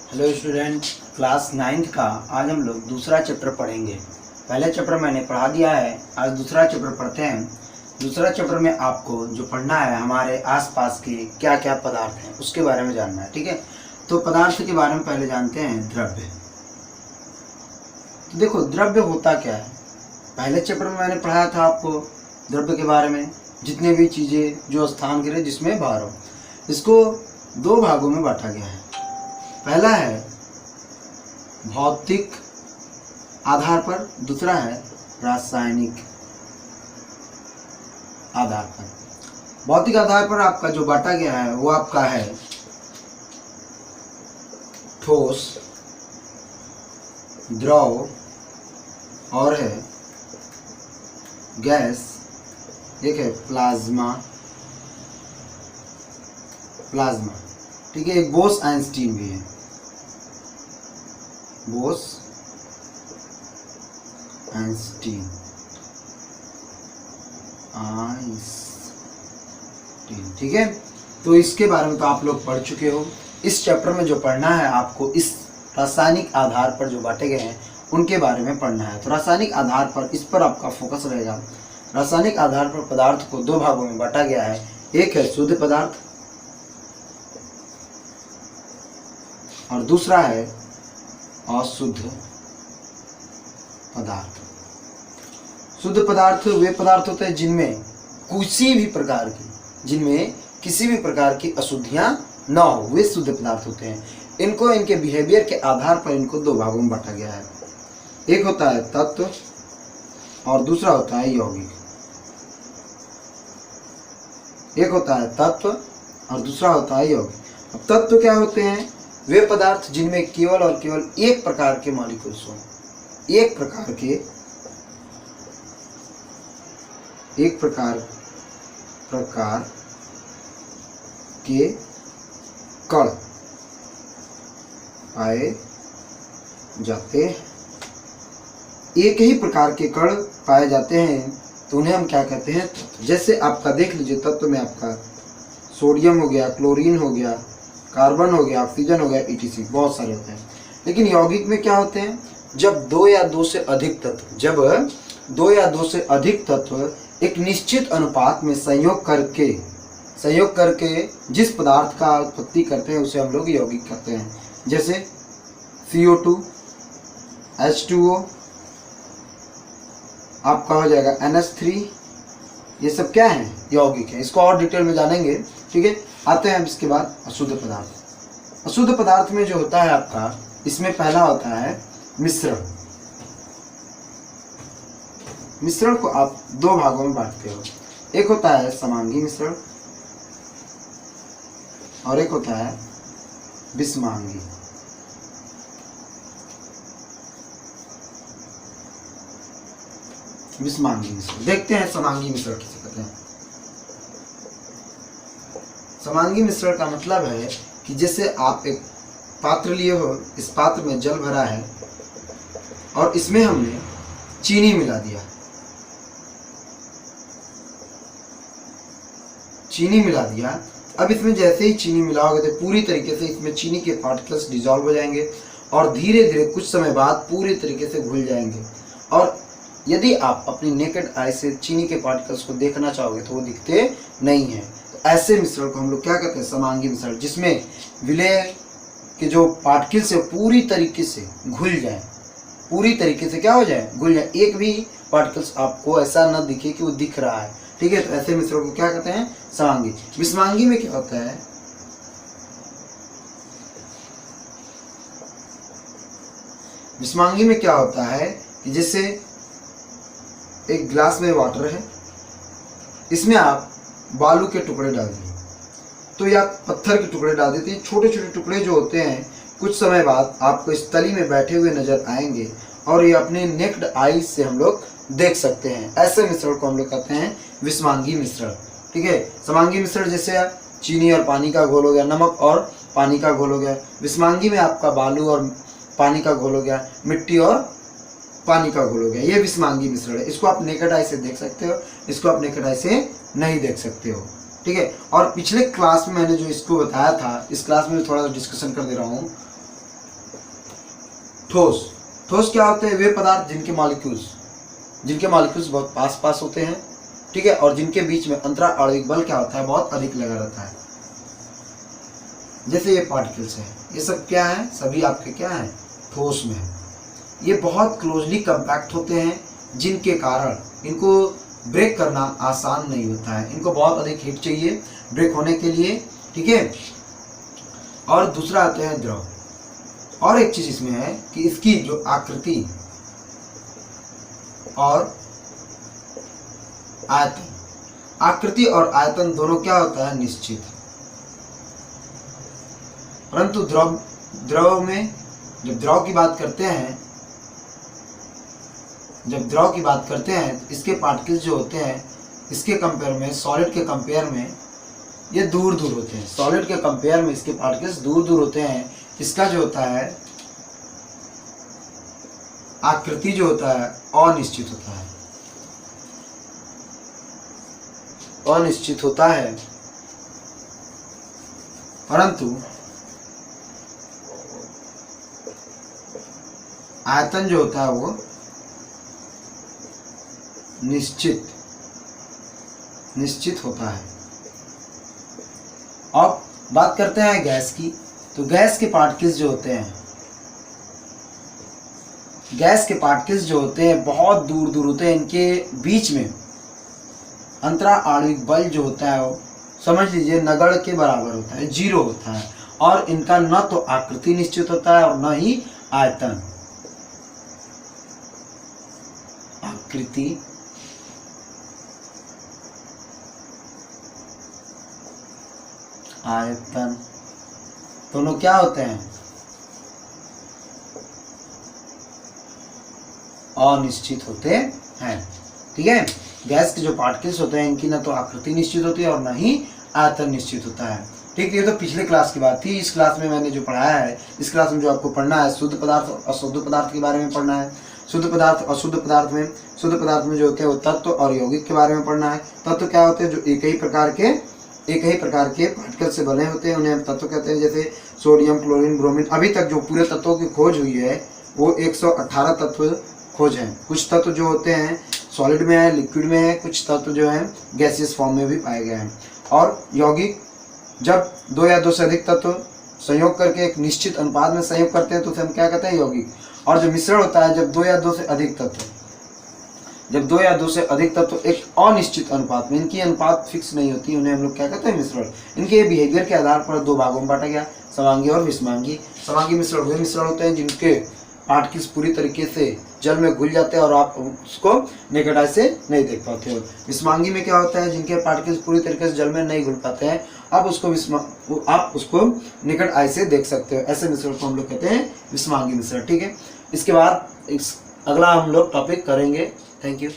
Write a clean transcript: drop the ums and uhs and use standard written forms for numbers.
Hello student, class 9th का आज हम लोग दूसरा चैप्टर पढ़ेंगे। पहले चैप्टर मैंने पढ़ा दिया है, आज दूसरा चैप्टर पढ़ते हैं। दूसरा चैप्टर में आपको जो पढ़ना है हमारे आसपास के क्या क्या पदार्थ हैं उसके बारे में जानना है। ठीक है, तो पदार्थ के बारे में पहले जानते हैं द्रव्य। तो देखो द्रव्य होता क्या है, पहले चैप्टर में मैंने पढ़ाया था आपको द्रव्य के बारे में। जितने भी चीज़ें जो स्थान गिरे जिसमें भार हो, इसको दो भागों में बांटा गया है। पहला है भौतिक आधार पर, दूसरा है रासायनिक आधार पर। भौतिक आधार पर आपका जो बांटा गया है वो आपका है ठोस, द्रव और है गैस, एक है प्लाज्मा। ठीक है, एक बोस आइंस्टीन भी है, बोस आइंस्टीन। ठीक है, तो इसके बारे में तो आप लोग पढ़ चुके हो। इस चैप्टर में जो पढ़ना है आपको, इस रासायनिक आधार पर जो बांटे गए हैं उनके बारे में पढ़ना है। तो रासायनिक आधार पर इस पर आपका फोकस रहेगा। रासायनिक आधार पर पदार्थ को दो भागों में बांटा गया है, एक है शुद्ध पदार्थ और दूसरा है अशुद्ध पदार्थ। शुद्ध पदार्थ वे पदार्थ होते हैं जिनमें किसी भी प्रकार की अशुद्धियां न हो, वे शुद्ध पदार्थ होते हैं। इनको इनके बिहेवियर के आधार पर इनको दो भागों में बांटा गया है, एक होता है तत्व और दूसरा होता है यौगिक। एक होता है तत्व और दूसरा होता है यौगिक। अब तत्व क्या होते हैं? वे पदार्थ जिनमें केवल और केवल एक प्रकार के मॉलिक्यूल्स हों, एक प्रकार के कण पाए जाते हैं। एक ही प्रकार के कण पाए जाते हैं तो उन्हें हम क्या कहते हैं? तत्व। जैसे आपका देख लीजिए, तत्व में आपका सोडियम हो गया, क्लोरीन हो गया, कार्बन हो गया, ऑक्सीजन हो गया, etc. बहुत सारे होते हैं। लेकिन यौगिक में क्या होते हैं? जब दो या दो से अधिक तत्व एक निश्चित अनुपात में संयोग करके जिस पदार्थ का उत्पत्ति करते हैं उसे हम लोग यौगिक कहते हैं। जैसे CO2, H2O, आपका हो जाएगा NH3, ये सब क्या है? यौगिक है। इसको और डिटेल में जानेंगे। ठीक है, आते हैं अब इसके बाद अशुद्ध पदार्थ। अशुद्ध पदार्थ में जो होता है आपका, इसमें पहला होता है मिश्रण। मिश्रण को आप दो भागों में बांटते हो, एक होता है समांगी मिश्रण और एक होता है विषमांगी। मिश्रण देखते हैं समांगी मिश्रण किसे कहते हैं। समांगी मिश्रण का मतलब है कि जैसे आप एक पात्र लिए हो, इस पात्र में जल भरा है और इसमें हमने चीनी मिला दिया। अब इसमें जैसे ही चीनी मिलाओगे तो पूरी तरीके से इसमें चीनी के पार्टिकल्स डिसॉल्व हो जाएंगे और धीरे धीरे कुछ समय बाद पूरी तरीके से घुल जाएंगे। और यदि आप अपनी नेकेड आई से चीनी के पार्टिकल्स को देखना चाहोगे तो वो दिखते नहीं हैं। तो ऐसे मिश्रण को हम लोग क्या कहते हैं? समांगी मिश्रण, जिसमें विलय के जो पार्टिकल्स है पूरी तरीके से घुल जाए, पूरी तरीके से क्या हो जाए? घुल जाए। एक भी पार्टिकल्स आपको ऐसा न दिखे कि वो दिख रहा है। ठीक है, तो ऐसे मिश्रण को क्या कहते हैं? समांगी। विषमांगी में क्या होता है? विषमांगी में क्या होता है कि जैसे एक ग्लास में वाटर है, इसमें आप बालू के टुकड़े डाल दिए तो या पत्थर के टुकड़े डाल देते हैं। छोटे छोटे टुकड़े जो होते हैं कुछ समय बाद आपको इस तली में बैठे हुए नजर आएंगे और ये अपने नेक्ड आई से हम लोग देख सकते हैं। ऐसे मिश्रण को हम लोग कहते हैं विषमांगी मिश्रण। ठीक है, समांगी मिश्रण जैसे चीनी और पानी का घोल हो गया, नमक और पानी का घोल हो गया। विषमांगी में आपका बालू और पानी का घोल हो गया, मिट्टी और पानी का घोल हो गया। ये विषमांगी मिश्रण है। इसको आप नेकेड आई से देख सकते हो, इसको आप नेकेड आई से नहीं देख सकते हो। ठीक है। और पिछले क्लास में मैंने जो इसको बताया था, इस क्लास में थोड़ा सा डिस्कशन कर दे रहा हूँ ठोस। ठोस क्या होते हैं? वे पदार्थ जिनके मॉलिक्यूल्स बहुत पास पास होते हैं, ठीक है, और जिनके बीच में अंतरा आणविक बल क्या होता है? बहुत अधिक लगा रहता है। जैसे ये पार्टिकल्स हैं, ये सब क्या है? सभी आपके क्या है? ठोस में है। ये बहुत क्लोजली कंपैक्ट होते हैं, जिनके कारण इनको ब्रेक करना आसान नहीं होता है। इनको बहुत अधिक हीट चाहिए ब्रेक होने के लिए, ठीक है। और दूसरा आते हैं द्रव। और एक चीज इसमें है कि इसकी जो आकृति और आयतन दोनों क्या होता है? निश्चित। परंतु द्रव में जब द्रव की बात करते हैं इसके पार्टिकल्स जो होते हैं, इसके कंपेयर में, सॉलिड के कंपेयर में ये दूर दूर होते हैं। सॉलिड के कंपेयर में इसके पार्टिकल्स दूर दूर होते हैं। इसका जो होता है आकृति जो होता है अनिश्चित होता है, परंतु आयतन जो होता है वो निश्चित होता है। अब बात करते हैं गैस की। तो गैस के पार्टिकल्स जो होते हैं बहुत दूर दूर होते हैं। इनके बीच में अंतरा आणविक बल जो होता है वो समझ लीजिए नगण्य के बराबर होता है, 0 होता है। और इनका न तो आकृति निश्चित होता है और न ही आयतन। आकृति आयतन दोनों क्या होते हैं? अनिश्चित होते हैं, ठीक है। गैस के जो पार्टिकल्स होते हैं इनकी ना तो आकृति निश्चित होती है और ना ही आयतन निश्चित होता है, ठीक है। ये तो पिछले क्लास की बात थी। इस क्लास में मैंने जो पढ़ाया है, इस क्लास में जो आपको पढ़ना है, शुद्ध पदार्थ और अशुद्ध पदार्थ के बारे में पढ़ना है। शुद्ध पदार्थ अशुद्ध पदार्थ में जो होते हैं वो तत्व और यौगिक के बारे में पढ़ना है। तत्व क्या होते हैं? जो एक ही प्रकार के पार्टिकल से बने होते हैं, उन्हें हम तत्व कहते हैं। जैसे सोडियम, क्लोरीन, ब्रोमीन। अभी तक जो पूरे तत्वों की खोज हुई है वो 118 तत्व खोज हैं। कुछ तत्व जो होते हैं सॉलिड में है, लिक्विड में है, कुछ तत्व जो हैं गैसियस फॉर्म में भी पाए गए हैं। और यौगिक जब 2 या 2 से अधिक तत्व संयोग करके एक निश्चित अनुपात में संयोग करते हैं तो उसे हम क्या कहते हैं? यौगिक। और जो मिश्रण होता है जब 2 या 2 से अधिक तत्व एक अनिश्चित अनुपात में, इनकी अनुपात फिक्स नहीं होती, उन्हें हम लोग क्या कहते हैं? मिश्रण। इनके बिहेवियर के आधार पर 2 भागों में बांटा गया, समांगी और विषमांगी। समांगी मिश्रण वे मिश्रण होते हैं जिनके पार्टिकल्स पूरी तरीके से जल में घुल जाते हैं और आप उसको नेकेड आई से नहीं देख पाते हो। विषमांगी में क्या होता है? जिनके पार्टिकल्स पूरी तरीके से जल में नहीं घुल पाते हैं, आप उसको नेकेड आई से देख सकते हो। ऐसे मिश्रण को हम लोग कहते हैं विषमांगी मिश्रण, ठीक है। इसके बाद अगला हम लोग टॉपिक करेंगे। Thank you.